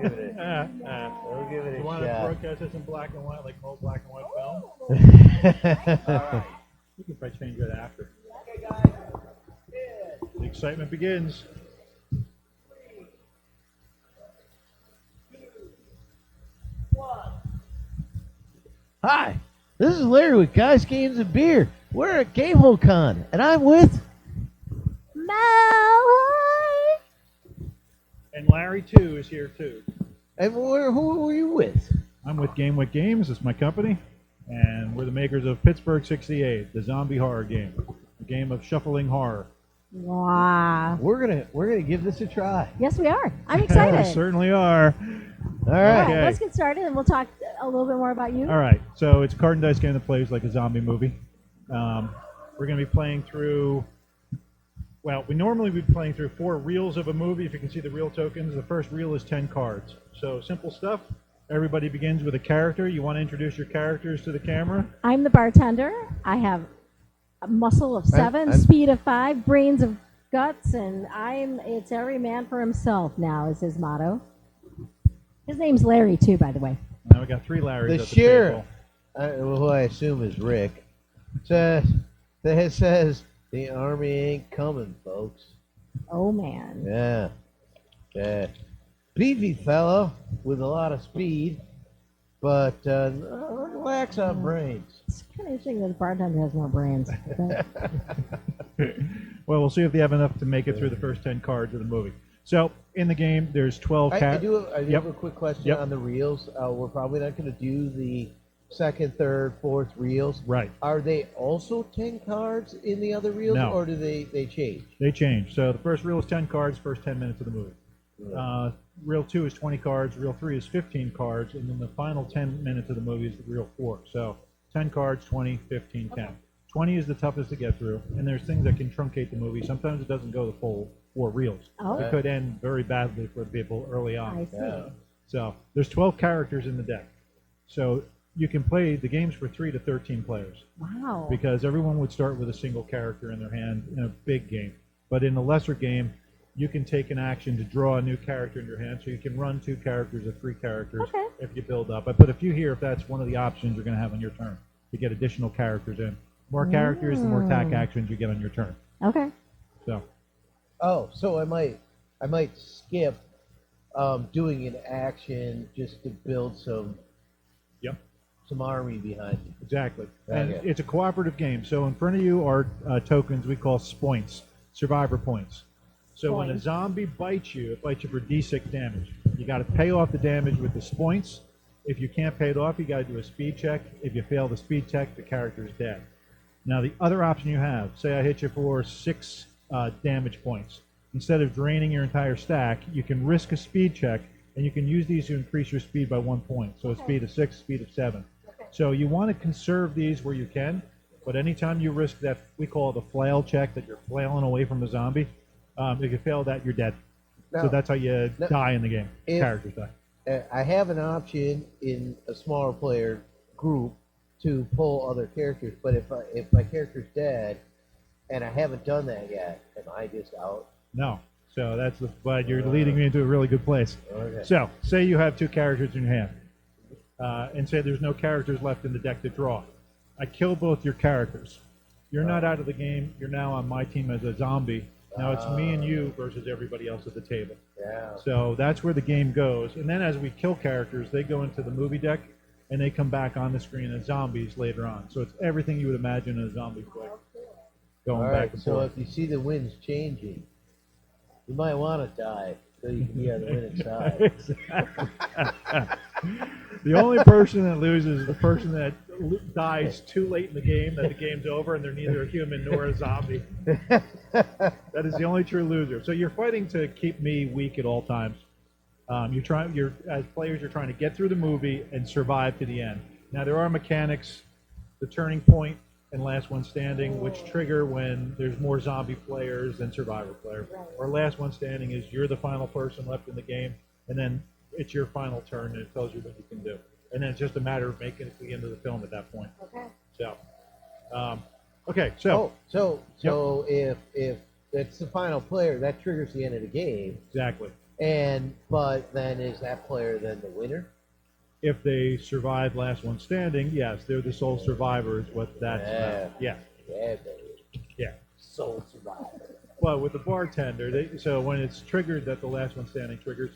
give it we'll give it a You want to shot. broadcast this in black and white, like old black and white film? All right. You can probably change that after. The excitement begins. Hi, this is Larry with Guys, Games, and Beer. We're at GameWick, and I'm with... And Larry, too, is here, too. And who are you with? I'm with GameWick Games. It's my company. And we're the makers of Pittsburgh 68, the zombie horror game. A game of shuffling horror. Wow. We're gonna give this a try. Yes, we are. I'm excited. We certainly are. All All right. right, Okay. let's get started, and we'll talk a little bit more about you. All right. So it's a card and dice game that plays like a zombie movie. We're going to be playing through... Well, we normally would be playing through 4 reels of a movie. If you can see the reel tokens, the first reel is 10 cards. So simple stuff. Everybody begins with a character. You want to introduce your characters to the camera? I'm the bartender. I have a muscle of 7, I'm- speed of 5, brains of guts, and it's every man for himself now is his motto. His name's Larry, too, by the way. Now we got 3 Larrys The at the sheriff, table. who I assume is Rick, says the army ain't coming, folks. Oh, man. Yeah. Beefy fellow with a lot of speed, but lacks on brains. It's kind of interesting that the bartender has more brains. But Well, we'll see if they have enough to make it through the first 10 cards of the movie. So in the game, there's 12 I characters. do have a quick question Yep. on the reels. We're probably not going to do the second, third, fourth reels. Right. Are they also 10 cards in the other reels, No. or do they change? They change. So the first reel is 10 cards, first 10 minutes of the movie. Reel 2 is 20 cards, reel 3 is 15 cards, and then the final 10 minutes of the movie is reel 4. So 10 cards, 20, 15, 10. 20 is the toughest to get through, and there's things that can truncate the movie. Sometimes it doesn't go the full 4 reels. Oh. It could end very badly for people early on. I see. Yeah. So there's 12 characters in the deck. So you can play the games for 3 to 13 players Wow. because everyone would start with a single character in their hand in a big game. But in a lesser game, you can take an action to draw a new character in your hand. So you can run 2 characters or 3 characters Okay. if you build up. I put a few here if that's one of the options you're going to have on your turn to get additional characters in. More characters, the more attack actions you get on your turn. Okay. So Oh, so I might skip doing an action just to build some Yep. some army behind it. Exactly. And Okay. it's a cooperative game. So in front of you are tokens we call spoints, survivor points. So when a Points. zombie bites you, it bites you for D6 damage. You got to pay off the damage with the spoints. If you can't pay it off, you got to do a speed check. If you fail the speed check, the character is dead. Now the other option you have, say I hit you for 6 damage points. Instead of draining your entire stack, you can risk a speed check, and you can use these to increase your speed by 1 point. So a speed of 6, speed of 7. So you want to conserve these where you can, but anytime you risk that, we call it a flail check, that you're flailing away from the zombie, if you fail that, you're dead. So Now, that's how you now, die in the game. if- Characters die. I have an option in a smaller player group to pull other characters, but if my character's dead and I haven't done that yet, am I just out? No. So that's but you're leading me into a really good place. Okay. So say you have 2 characters in your hand, and say there's no characters left in the deck to draw. I kill both your characters. You're not out of the game. You're now on my team as a zombie. Now it's me and you versus everybody else at the table. Yeah. So that's where the game goes. And then as we kill characters, they go into the movie deck, and they come back on the screen as zombies later on. So it's everything you would imagine a zombie play. Going All back right. and So forth. if you see the winds changing, you might want to die so you can be on the winning side. The only person that loses is the person that dies too late in the game, that the game's over, and they're neither a human nor a zombie. That is the only true loser. So you're fighting to keep me weak at all times. As players, you're trying to get through the movie and survive to the end. Now there are mechanics, the turning point and last one standing, which trigger when there's more zombie players than survivor players. Or last one standing is you're the final person left in the game, and then it's your final turn, and it tells you what you can do. And then it's just a matter of making it to the end of the film at that point. Okay. So, okay, so So if it's the final player, that triggers the end of the game. exactly. But then is that player then the winner? If they survive last one standing, yes, they're the sole survivors. What that's yeah, Yeah, baby. yeah. Soul survivor. Well, with the bartender, so when it's triggered that the last one standing triggers,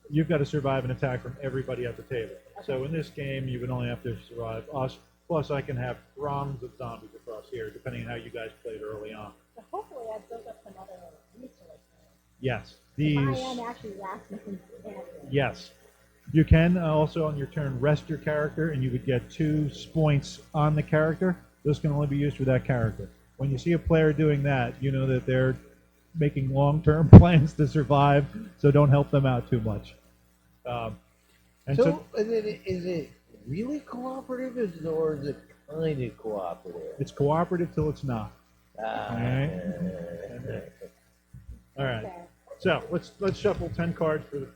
you've got to survive an attack from everybody at the table. So in this game, you would only have to survive us. Plus, I can have throngs of zombies across here, depending on how you guys played early on. So hopefully I've built up some other resources. Yes, If I these. am actually last man standing. Yes. You can also on your turn rest your character, and you would get 2 points on the character. Those can only be used for that character. When you see a player doing that, you know that they're making long-term plans to survive, so don't help them out too much. So is it really cooperative, or is it kind of cooperative? It's cooperative till it's not. Ah, All right. So let's shuffle 10 cards for the.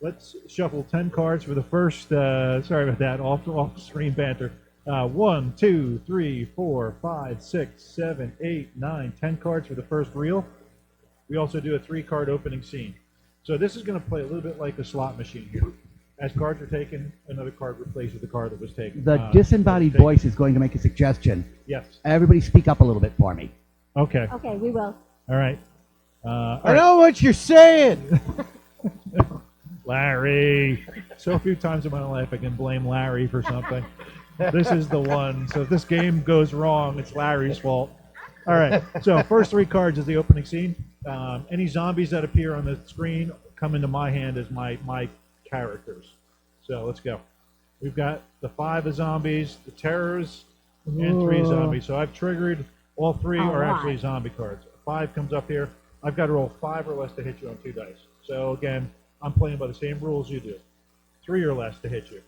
Let's shuffle 10 cards for the first. Sorry about that. Off-screen banter. 1, 2, 3, 4, 5, 6, 7, 8, 9, 10 cards for the first reel. We also do a 3-card opening scene. So this is going to play a little bit like a slot machine here. As cards are taken, another card replaces the card that was taken. The disembodied voice is going to make a suggestion. Yes. Everybody speak up a little bit for me. Okay. Okay, we will. All right. I know what you're saying. Larry. So few times in my life I can blame Larry for something. This is the one. So if this game goes wrong, it's Larry's fault. All right. So first 3 cards is the opening scene. Any zombies that appear on the screen come into my hand as my characters. So let's go. We've got the 5 of zombies, the terrors, and 3 zombies. So I've triggered all 3 are actually zombie cards. 5 comes up here. I've got to roll 5 or less to hit you on 2 dice. So again, I'm playing by the same rules you do. 3 or less to hit you.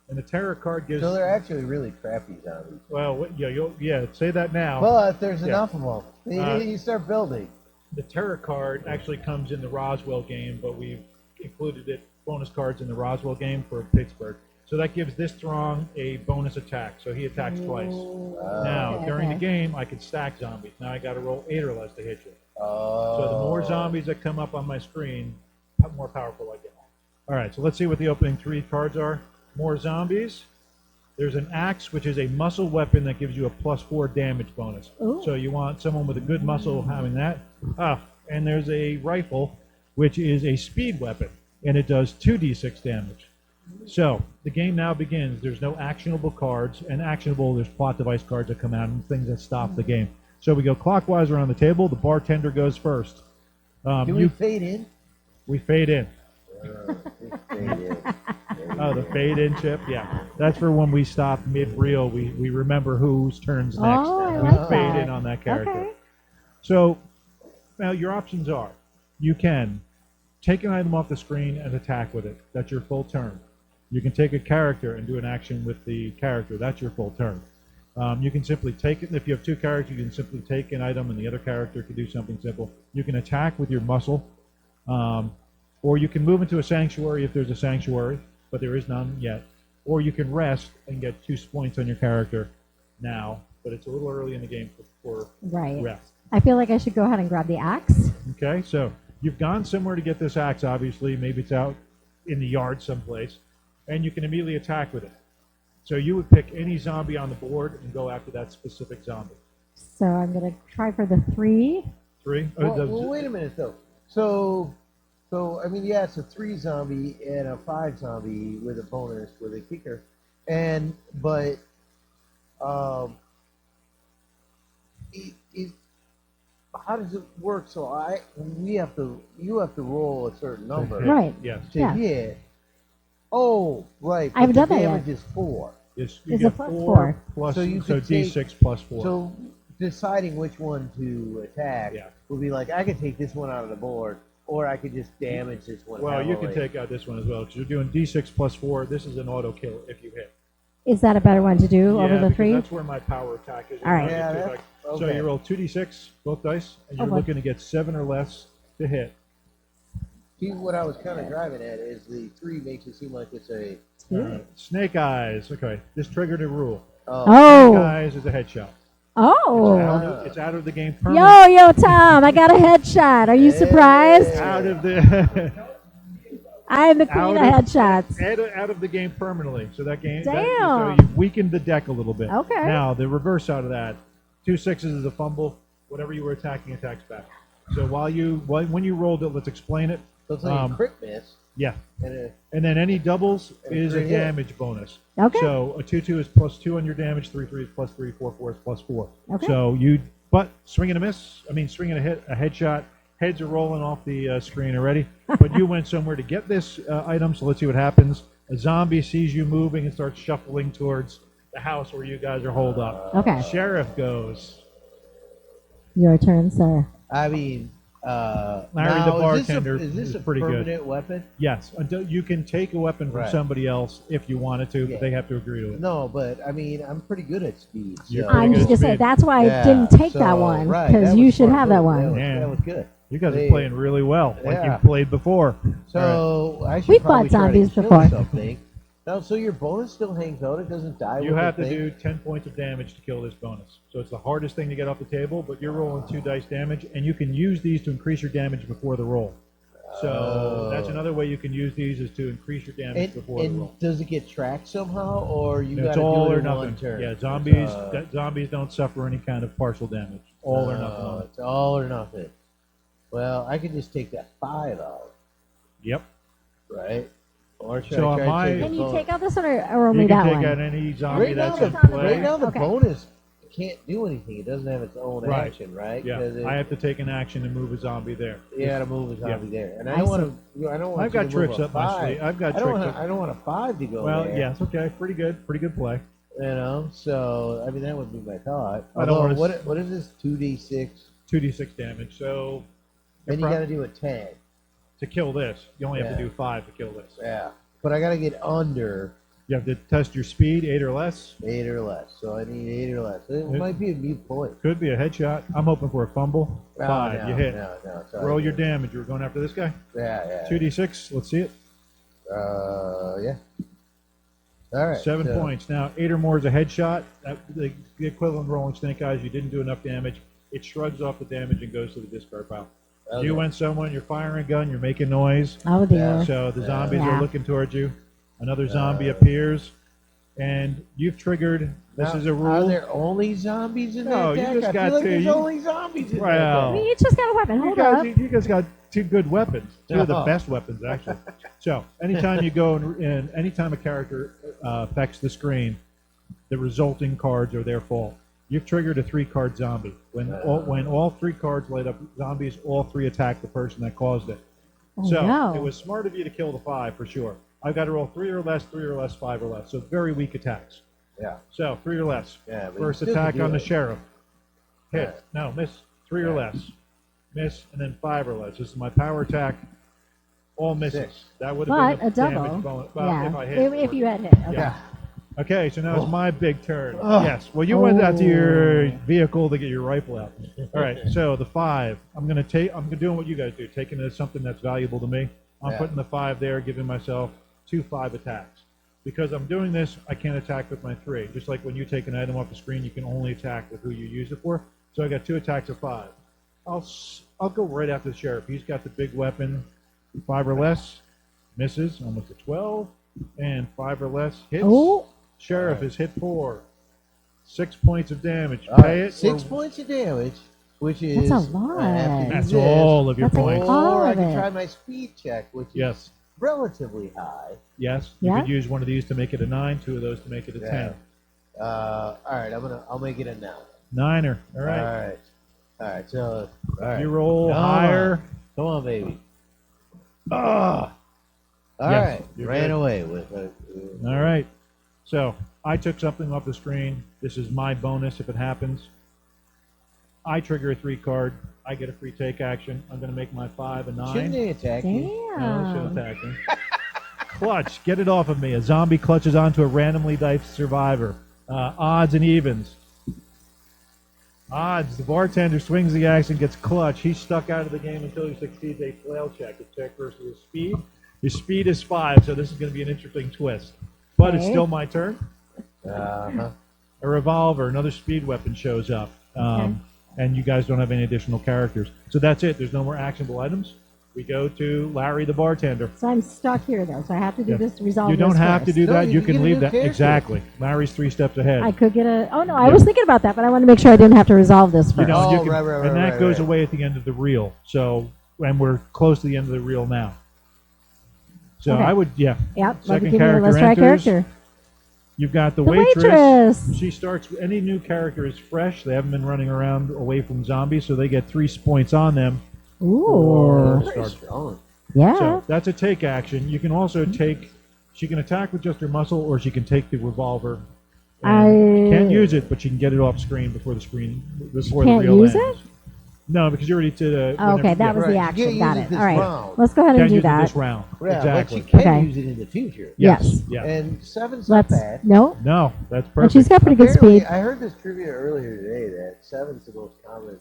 And the terror card gives. So they're actually really crappy zombies. Well, yeah, say that now. But there's enough of them. You start building. The terror card actually comes in the Roswell game, but we've included it bonus cards in the Roswell game for Pittsburgh. So that gives this Throng a bonus attack. So he attacks twice. Now, during the game, I can stack zombies. Now I got to roll 8 or less to hit you. So the more zombies that come up on my screen, the more powerful I get. All right, so let's see what the opening 3 cards are. More zombies. There's an axe, which is a muscle weapon that gives you a +4 damage bonus. Ooh. So you want someone with a good muscle having that. And there's a rifle, which is a speed weapon, and it does 2d6 damage. So the game now begins. There's no actionable cards, and there's plot device cards that come out and things that stop the game. So we go clockwise around the table. The bartender goes first. Do we fade in? We fade in. We fade in. Oh, the fade in chip? Yeah. That's for when we stop mid-reel. We remember whose turn's next. Oh, I We like fade that. in on that character. Okay. So now your options are you can take an item off the screen and attack with it. That's your full turn. You can take a character and do an action with the character. That's your full turn. You can simply take it. If you have 2 characters, you can simply take an item and the other character can do something simple. You can attack with your muscle. Or you can move into a sanctuary if there's a sanctuary, but there is none yet. Or you can rest and get 2 points on your character now, but it's a little early in the game for Right. rest. I feel like I should go ahead and grab the axe. Okay, so you've gone somewhere to get this axe, obviously. Maybe it's out in the yard someplace, and you can immediately attack with it. So you would pick any zombie on the board and go after that specific zombie. So I'm going to try for the 3. 3? Well, wait a minute, though. So, I mean, yeah, it's a 3 zombie and a 5 zombie with a bonus, with a kicker. But how does it work? So you have to roll a certain number Right. Yes. to Yeah. hit. Oh, right. I haven't but done that the yet. damage is 4. Yes, It's you a get plus 4 4. plus, So you could D6 plus 4. So deciding which one to attack Yeah. would be like, I could take this one out of the board, or I could just damage this one. Well, you can heavily. take out this one as well, because you're doing D6 plus 4. This is an auto kill if you hit. Is that a better one to do over the because 3? that's where my power attack is. All right. Yeah, So that's- So okay. you roll 2d6, both dice, and you're Okay. looking to get 7 or less to hit. See, what I was kind of driving at is the 3 makes it seem like it's a. Snake eyes. Okay, this triggered a rule. Snake Oh, eyes is a headshot. Oh. It's out of the game permanently. Yo, Tom, I got a headshot. Are you surprised? Out of the I am the queen of headshots. out of the game permanently. So that game, so Damn. you've weakened the deck a little bit. Okay. Now the reverse side of that, 2 6s is a fumble. Whatever you were attacking attacks back. So when you rolled it, let's explain it. So it's like a crit miss. Yeah. And And then any doubles is a crit hit. damage bonus. Okay. So a 2-2 is +2 on your damage, 3-3 is +3, 4-4 is +4. Okay. So swing and a miss. I mean, swing and a headshot. Heads are rolling off the screen already. But you went somewhere to get this item, so let's see what happens. A zombie sees you moving and starts shuffling towards the house where you guys are holed up. Okay. Sheriff goes. Your turn, sir. I mean, Larry now, the bartender is this a pretty good. permanent weapon? Yes, until you can take a weapon from Right. somebody else if you wanted to, Yeah. but they have to agree to it. No, but I mean, I'm pretty good at speed. You're so- pretty I'm good just at going to say, speed. that's why I Yeah, didn't take so, that one, right, because that you was should smart have that move. one. Yeah. That was good. You guys Hey. are playing really well, like Yeah. you've played before. So I should We've probably fought try to zombies kill before. something. Now, so your bonus still hangs out. It doesn't die. You with have the to thing? do 10 points of damage to kill this bonus. So it's the hardest thing to get off the table, but you're rolling 2 dice damage, and you can use these to increase your damage before the roll. So that's another way you can use these is to increase your damage before the roll. And does it get tracked somehow, or you got It's to all do or it in one nothing. turn? Yeah, zombies don't suffer any kind of partial damage. All or nothing on it. It's all or nothing. Well, I could just take that 5 out, Yep. right? Or should So I try am I- to take Can a you bonus? take out this one or only You can that take one? out any zombie Right now, that's the, in on the play. right now the Okay. bonus can't do anything. It doesn't have its own Right. action, right? Yeah, 'Cause it- I have to take an action to move a zombie there. You got to move a zombie there, and I I don't want to. I don't want. I've got tricks up my 5. sleeve. I've got I don't tricks want. up. I don't want a 5 to go Well, there. yes, okay, pretty good play. You know, so I mean that would be my thought. I don't Although, wanna what is this? 2d6. 2d6 damage. So Then you got to do a 10. to kill this, you only have to Yeah. do 5 to kill this. Yeah, but I got to get under You have to test your speed, 8 or less. 8 or less. So I need 8 or less. It might be a mute point. Could be a headshot. I'm hoping for a fumble. 5, no, you hit. No, sorry. Roll your damage. You were going after this guy. Yeah. 2d6. Let's see it. Yeah. All right. 7 so- points. Now 8 or more is a headshot. The equivalent of rolling snake eyes. You didn't do enough damage. It shrugs off the damage and goes to the discard pile. Okay. You went someone. You're firing a gun. You're making noise. Oh, dear. So the zombies Yeah. are looking towards you. Another zombie appears, and you've triggered. This Now, is a rule. Are there only zombies in No, that you deck? just I got feel like to- there's you- only zombies in Well, I mean, you just got a weapon. Hold up. you guys got 2 good weapons. 2 of the Uh-huh. best weapons, actually. So anytime you go and anytime a character affects the screen, the resulting cards are their fault. You've triggered a 3-card zombie. When all 3 cards light up zombies, all 3 attack the person that caused it. Oh, So no. it was smart of you to kill the 5 for sure. I've got to roll 3 or less, 5 or less. So very weak attacks. Yeah. So 3 or less. Yeah, but First you still attack can do on the it. sheriff. Hit. Right. No, miss. 3 or less. Miss, and then 5 or less. This is my power attack. All misses. 6. That would have But been a double. damage bonus. Well, Yeah. if I hit. If you had hit. Okay. Yeah. Okay, so now it's my big turn. Oh. Yes. Well, you went out to your Oh. vehicle to get your rifle out. All right. So the 5. I'm doing what you guys do, taking it as something that's valuable to me. I'm Yeah. putting the 5 there, giving myself 2 5 attacks. Because I'm doing this, I can't attack with my 3. Just like when you take an item off the screen, you can only attack with who you use it for. So I got 2 attacks of 5. I'll go right after the sheriff. He's got the big weapon. 5 or less misses, almost a 12, and 5 or less hits. Oh. Sheriff is hit 4. 6 points of damage. All Pay right, it. 6 or- points of damage, which is That's a lot. I have to That's use this, all of your That's points. all Or I of can it. try my speed check, which is Yes. relatively high. Yes. You Yeah. could use one of these to make it a 9, 2 of those to make it a Yeah. 10. All right, I'll make it a 9. 9er. All right. All right. So all right. You roll Come higher. on. Come on, baby. Ah. All Yes, right. you're Ran good. away with it. All right. So I took something off the screen. This is my bonus if it happens. I trigger a 3 card. I get a free take action. I'm going to make my 5 a 9. Shouldn't they attack you? No, Damn. should attack me. Clutch. Get it off of me. A zombie clutches onto a randomly diced survivor. Odds and evens. Odds. The bartender swings the axe and gets clutch. He's stuck out of the game until he succeeds a flail check. A check versus his speed. His speed is 5, so this is going to be an interesting twist. But it's Okay. still my turn. Uh-huh. a revolver, another speed weapon shows up, and you guys don't have any additional characters. So that's it. There's no more actionable items. We go to Larry the bartender. So I'm stuck here though. So I have to do Yeah. this to resolve. You don't this have to first. do No, that. you You can can get a leave new that. character. Exactly. Larry's 3 steps ahead. I could get a. Oh no, I Yeah. was thinking about that, but I wanted to make sure I didn't have to resolve this You first. know, Oh, you can, right, and that right, goes right. away at the end of the reel. So, and we're close to the end of the reel now. So Okay. I would, Yep. Second Let's character try enters. character. You've got the The waitress. waitress. She starts. Any new character is fresh. They haven't been running around away from zombies, so they get 3 points on them. Ooh. Very strong. Yeah. So that's a take action. You can also take. She can attack with just her muscle, or she can take the revolver. And can't use it, but she can get it off screen before the can't reel use ends. No, because you already did a. Oh, okay, that was Right, the you action. can't Got use it. this All right. round. Let's go ahead and Can't do use it that. this round. Yeah, Exactly. but you can Okay. use it in the future. Yes. Yeah. And 7's not Let's. bad. No. No, that's And perfect. she's got pretty good Apparently, speed. I heard this trivia earlier today that 7's the most common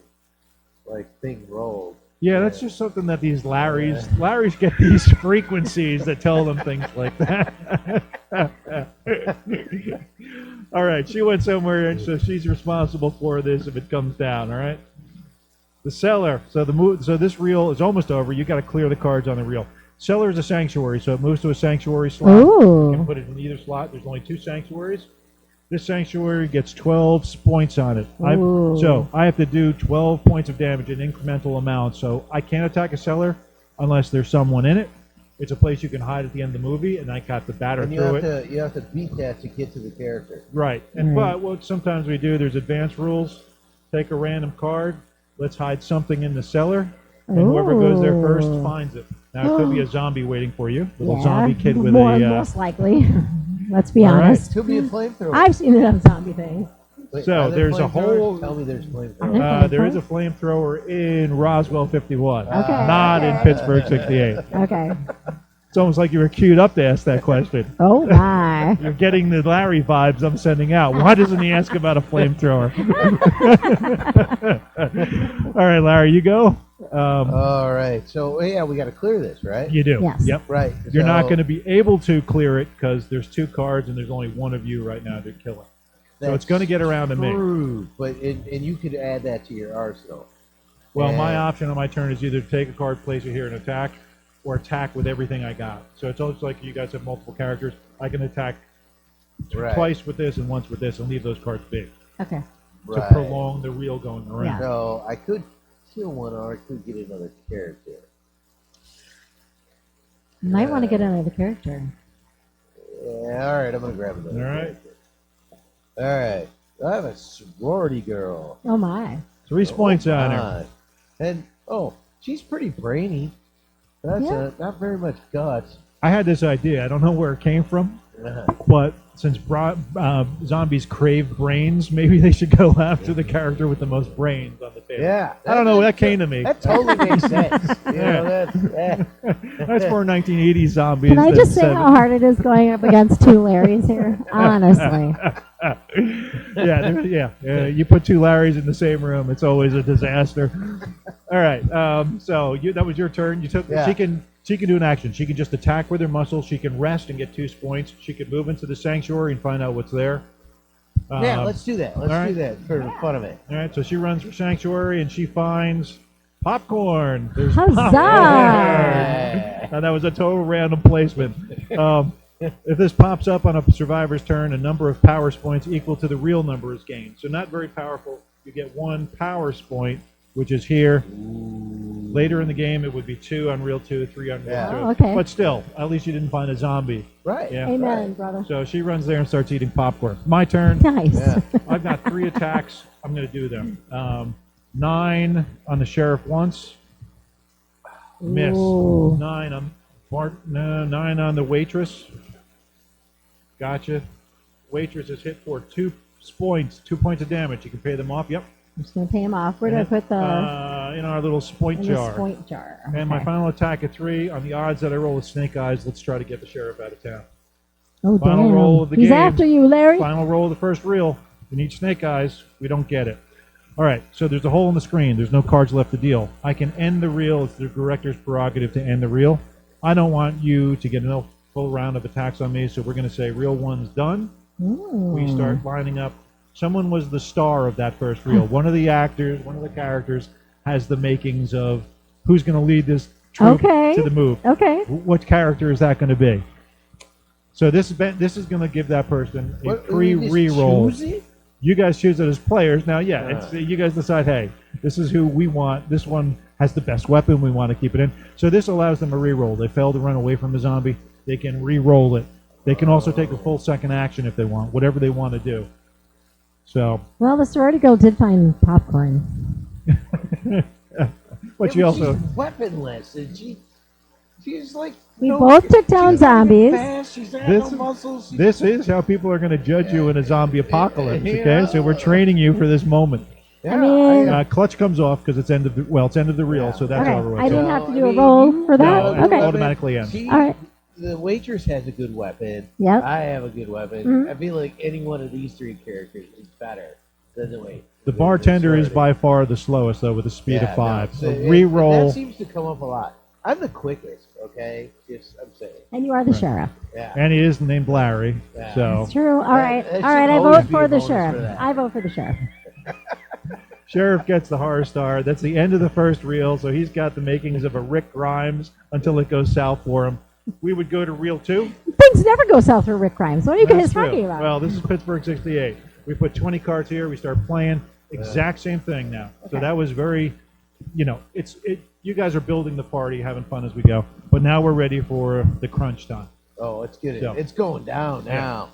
thing rolled. Yeah, that's just something that these Larrys get these frequencies that tell them things like that. All right, she went somewhere, and so she's responsible for this if it comes down. All right. The cellar. So So this reel is almost over. You got to clear the cards on the reel. Cellar is a sanctuary, so it moves to a sanctuary slot. You can Ooh. put it in either slot. There's only 2 sanctuaries. This sanctuary gets 12 points on it. Ooh. So I have to do 12 points of damage in incremental amounts. So I can't attack a cellar unless there's someone in it. It's a place you can hide at the end of the movie, and I got to batter And through it. you have to beat that to get to the character. Right. And but what sometimes we do, there's advanced rules. Take a random card. Let's hide something in the cellar, and whoever goes there first Ooh. finds it. Now it could be a zombie waiting for you, little Yeah. zombie kid with Most likely. Let's be All right. honest. Could be a flamethrower. I've seen enough zombie things. Wait, So are there there's a flamethrowers? whole- Tell me there's flamethrowers. There is a flamethrower in Roswell 51, Okay. not in Pittsburgh 68. Okay. It's almost like you were queued up to ask that question. Oh my. You're getting the Larry vibes I'm sending out. Why doesn't he ask about a flamethrower? All right, Larry, you go. All right. So yeah, we got to clear this, right? You do. Yes. Yep. Right. You're not so going to be able to clear it because there's 2 cards and there's only one of you right now to kill it. So it's that's going to get around to me. true, but and you could add that to your arsenal. Well, my And- option on my turn is either take a card, place it here, and attack, or attack with everything I got. So it's almost like you guys have multiple characters. I can attack Right. twice with this and once with this and leave those cards big Okay. to Right. prolong the reel going around. Yeah. So I could kill one, or I could get another character. Might want to get another character. Yeah. All right. I'm gonna grab another. All right. character. All right. I have a sorority girl. Oh my. 3 points on her. Ah, and she's pretty brainy. That's Yeah. not very much guts. I had this idea. I don't know where it came from, Uh-huh. but since zombies crave brains, maybe they should go after the character with the most brains on the table. Yeah. I don't know. That came to me. That totally makes sense. You Yeah. know, That's for 1980s zombies. Can I than just say how 70s. hard it is going up against 2 Larrys here? Honestly. Yeah. You put 2 Larrys in the same room, it's always a disaster. All right. So that was your turn. You took. Yeah. She can do an action. She can just attack with her muscles. She can rest and get 2 points. She can move into the sanctuary and find out what's there. yeah, let's do that. Let's all right. do that for the fun of it. All right. So she runs for sanctuary and she finds popcorn. There's Huzzah! popcorn. And that was a total random placement. If this pops up on a survivor's turn, a number of powers points equal to the real number is gained. So not very powerful. You get 1 powers point, which is here. Later in the game, it would be 2 on reel 2, 3 on reel Yeah. 2. Oh, okay. But still, at least you didn't find a zombie. Right. Yeah. Amen, brother. So she runs there and starts eating popcorn. My turn. Nice. Yeah. I've got 3 attacks. I'm going to do them. 9 on the sheriff once. Miss. Ooh. 9 on 9 on the waitress. Gotcha. Waitress is hit for 2 points. 2 points of damage. You can pay them off. Yep. I'm just going to pay him off. Where do I put the in our little spoint in the jar. point jar? And my Okay. final attack at 3 on the odds that I roll with snake eyes. Let's try to get the sheriff out of town. Oh, final damn. roll of the He's game. after you, Larry. Final roll of the first reel. We need snake eyes. We don't get it. All right, so there's a hole in the screen. There's no cards left to deal. I can end the reel. It's the director's prerogative to end the reel. I don't want you to get a full round of attacks on me, so we're going to say reel 1's done. We start lining up someone was the star of that first reel. One of the actors, one of the characters, has the makings of who's going to lead this troop Okay. to the move. Okay. What character is that going to be? So this is going to give that person a free re-roll. You guys choose it as players. Now, it's you guys decide, hey, this is who we want. This one has the best weapon. We want to keep it in. So this allows them a re-roll. They fail to run away from a zombie. They can re-roll it. They can also take a full second action if they want, whatever they want to do. So. Well, the sorority girl did find popcorn. But she also. She's weaponless, and she's like. We both took down zombies. She's got no muscles. This is how people are going to judge you in a zombie apocalypse. Okay, so we're training you for this moment. I mean, Clutch comes off because it's end of the reel, so that's okay. over. I didn't have to do a roll for that. No, Okay. it automatically ends. All right. The waitress has a good weapon. Yep. I have a good weapon. Mhm. I feel like any one of these three characters is better than the waitress. The bartender is by far the slowest, though, with a speed of 5. So re-roll. That seems to come up a lot. I'm the quickest, okay? Just I'm saying. And you are the sheriff. Yeah. And he is named Larry. Yeah. So It's true. All right. that All right. should I always vote be for a the bonus sheriff. for that. I vote for the sheriff. Sheriff gets the horror star. That's the end of the first reel, so he's got the makings of a Rick Grimes until it goes south for him. We would go to reel 2. Things never go south for Rick Grimes. What are you guys That's true. talking about? Well, this is Pittsburgh 68. We put 20 cards here. We start playing. Exact same thing now. So Okay. that was very, you guys are building the party, having fun as we go. But now we're ready for the crunch time. Oh, it's good. So- It's going down now.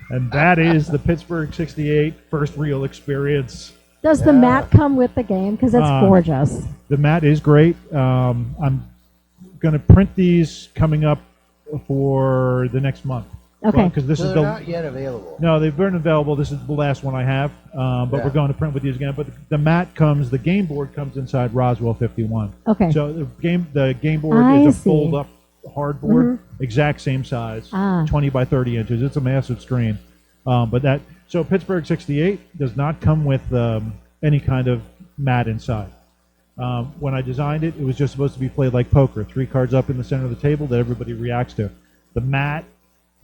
And that is the Pittsburgh 68 first reel experience. Does the mat come with the game? Because it's gorgeous. The mat is great. I'm going to print these coming up for the next month. Okay. Because this So is they're the not yet available. No, they've been available. This is the last one I have, but Yeah. we're going to print with these again. But the mat comes, the game board comes inside Roswell 51. Okay. So the game board I is a see. fold-up hardboard, exact same size, Ah. 20 by 30 inches. It's a massive screen. So Pittsburgh 68 does not come with any kind of mat inside. When I designed it, it was just supposed to be played like poker, 3 cards up in the center of the table that everybody reacts to. The mat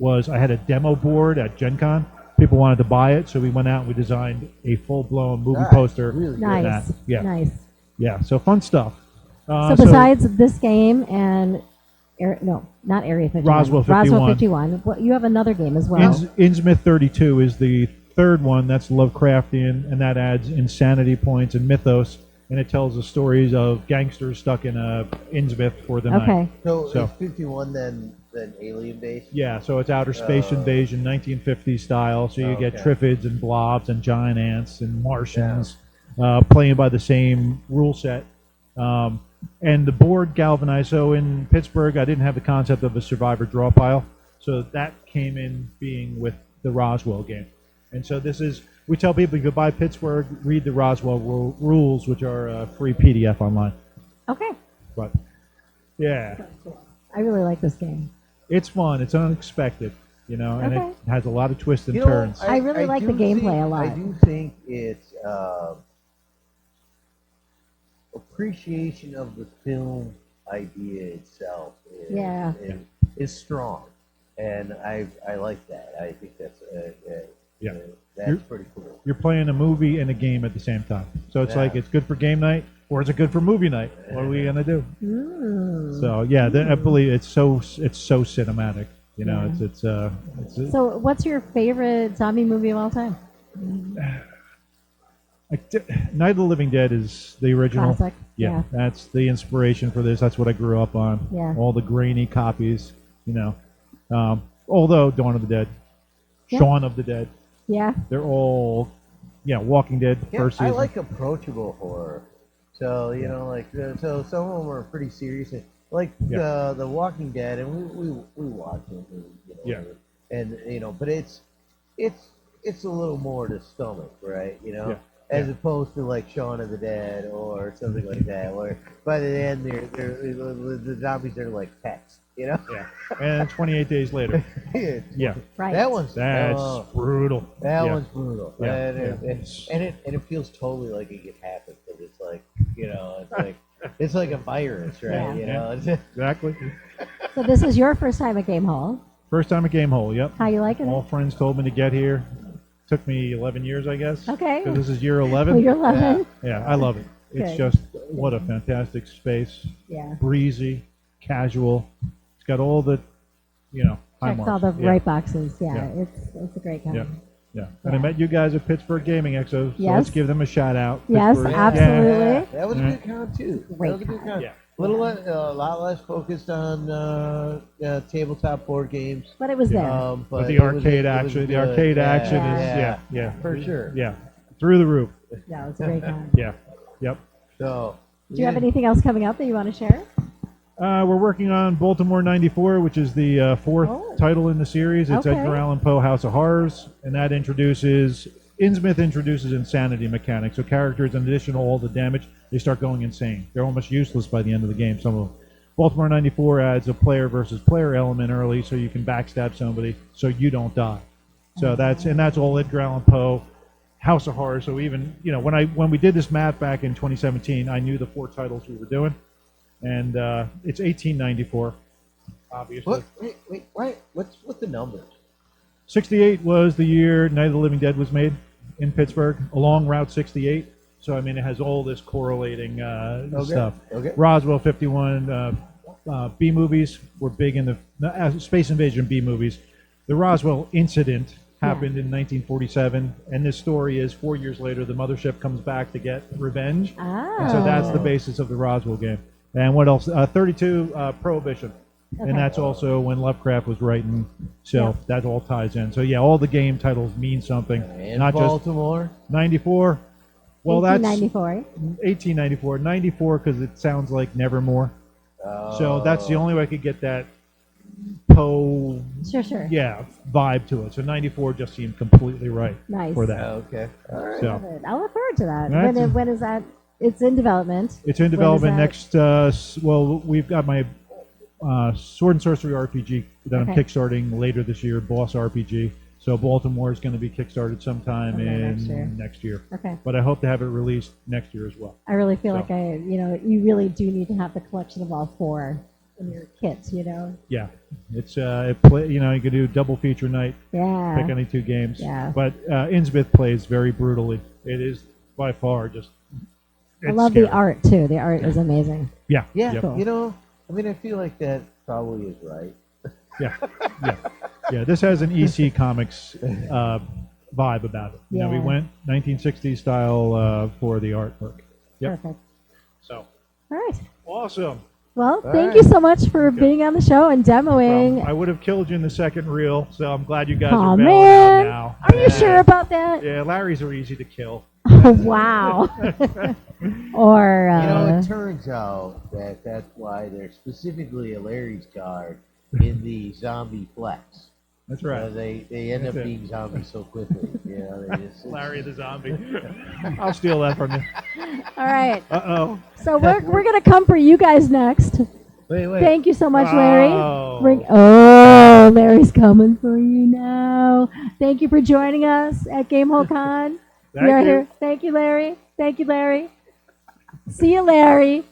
I had a demo board at Gen Con. People wanted to buy it, so we went out and we designed a full-blown movie poster. Really good. Nice. Mat. Yeah. Nice. Yeah, so fun stuff. So besides this game and not Area 51. Roswell 51. Roswell 51. Well, you have another game as well. Innsmouth 32 is the third one. That's Lovecraftian, and that adds insanity points and mythos, and it tells the stories of gangsters stuck in Innsmouth for the night. Okay. So So- is 51 then alien based? Yeah, so it's outer space invasion, 1950s style. So you get Okay. Triffids and blobs and giant ants and Martians playing by the same rule set. And the board galvanized. So in Pittsburgh, I didn't have the concept of a survivor draw pile. So that came in being with the Roswell game. And so we tell people if you buy Pittsburgh, read the Roswell rules, which are a free PDF online. Okay. But yeah. I really like this game. It's fun. It's unexpected, and Okay. it has a lot of twists and You know, turns. I really like the do gameplay think- a lot. I do think it's appreciation of the film idea itself is strong, and I like that. I think that's You're- pretty cool. You're playing a movie and a game at the same time. So it's Yeah. like it's good for game night or is it good for movie night? What are we gonna do? So yeah, I believe it's so cinematic. It's So, what's your favorite zombie movie of all time? Night of the Living Dead is the original. Classic. Yeah, that's the inspiration for this. That's what I grew up on. Yeah. All the grainy copies, although Dawn of the Dead, Yeah. Shaun of the Dead, Yeah. they're all, Walking Dead Yeah, first I season. like approachable horror. So so some of them are pretty serious, like the Walking Dead, and we watch them, Yeah. and but it's a little more to stomach, right? Yeah. As opposed to like Shaun of the Dead or something like that, where by the end the zombies are like pets, Yeah. And 28 days later. Yeah. Right. That's Brutal. That Yeah. one's brutal, Yeah. and it feels totally like it could happen because it's like it's like a virus, right? Yeah. Exactly. So, this is your first time at Game Hall. First time at Game Hole, yep. How you liking All it? friends told me to get here. took me 11 years, I guess. Okay. Because this is year 11. Well, you're 11. Yeah, I love it. It's Good. just what a fantastic space. Yeah. Breezy, casual. It's got all the, high Checks marks. all the Yeah. right boxes. Yeah, Yeah. it's a great game. Yeah. Yeah. And Yeah. I met you guys at Pittsburgh Gaming Expo, so Yes. let's give them a shout out. Yes, Pittsburgh. absolutely. Yeah, that was a Yeah. good con too. Great That was a good con. con. Yeah. A lot less focused on tabletop board games. But it was there. But But the it was- arcade it was action, the good. arcade action Yeah. is, yeah, for sure. yeah, through the roof. Yeah, it's a great con. Yeah. Yep. So, Do you have anything else coming up that you want to share? We're working on Baltimore '94, which is the fourth Oh. title in the series. It's Okay. Edgar Allan Poe House of Horrors, and that introduces insanity mechanics. So characters, in addition to all the damage, they start going insane. They're almost useless by the end of the game, some of them. Baltimore '94 adds a player versus player element early, so you can backstab somebody so you don't die. So that's all Edgar Allan Poe House of Horrors. So even when we did this map back in 2017, I knew the 4 titles we were doing, and it's 1894, obviously. wait, what's with the numbers? 68 was the year Night of the Living Dead was made in Pittsburgh along Route 68. So I mean, it has all this correlating stuff. Okay. Roswell 51 B movies were big in the space invasion B movies. The Roswell incident happened in 1947, and this story is 4 years later. The mothership comes back to get revenge, and so that's the basis of the Roswell game. And what else? 32 Prohibition, Okay. and that's also when Lovecraft was writing. So Yeah. that all ties in. So yeah, all the game titles mean something, And not just Baltimore. 94. Well, that's 1894. 1894. 94 because it sounds like Nevermore. So that's the only way I could get that Poe, Sure. vibe to it. So 94 just seemed completely right Nice. for that. Okay. All right. So Love it. I'll look forward to that. That's When is that? It's in development. it's in When is development that? next. Well, we've got my Sword and Sorcery RPG that I'm Okay. kickstarting later this year, Boss RPG. So Baltimore is going to be kickstarted sometime Okay, next year. Okay. But I hope to have it released next year as well. I really feel So. like you really do need to have the collection of all 4 in your kit. Yeah, it's you can do double feature night. Yeah. Pick any 2 games. Yeah. But Innsmouth plays very brutally. It is by far just. I it's love scary. the art too. The art is amazing. Yeah. Yeah, Yep. Cool. I feel like that probably is right. Yeah. Yeah. This has an EC Comics vibe about it. We Yeah. went 1960s style for the artwork. Yep. Perfect. So All right. awesome. Well, All thank right. you so much for being on the show and demoing. I would have killed you in the second reel, so I'm glad you guys Oh are bailing out man, now. are you sure about that? Yeah, Larry's are easy to kill. Oh wow. Or It turns out that that's why there's specifically a Larry's card in the zombie flex. That's right. They end up That's it. being zombies so quickly. They just, Larry the zombie. I'll steal that from you. all right. Uh-oh. So we're gonna come for you guys next. Wait. Thank you so much, Larry. Oh. Larry's coming for you now. Thank you for joining us at Gamehole Con. We Thank are you. here. Thank you, Larry. See you, Larry.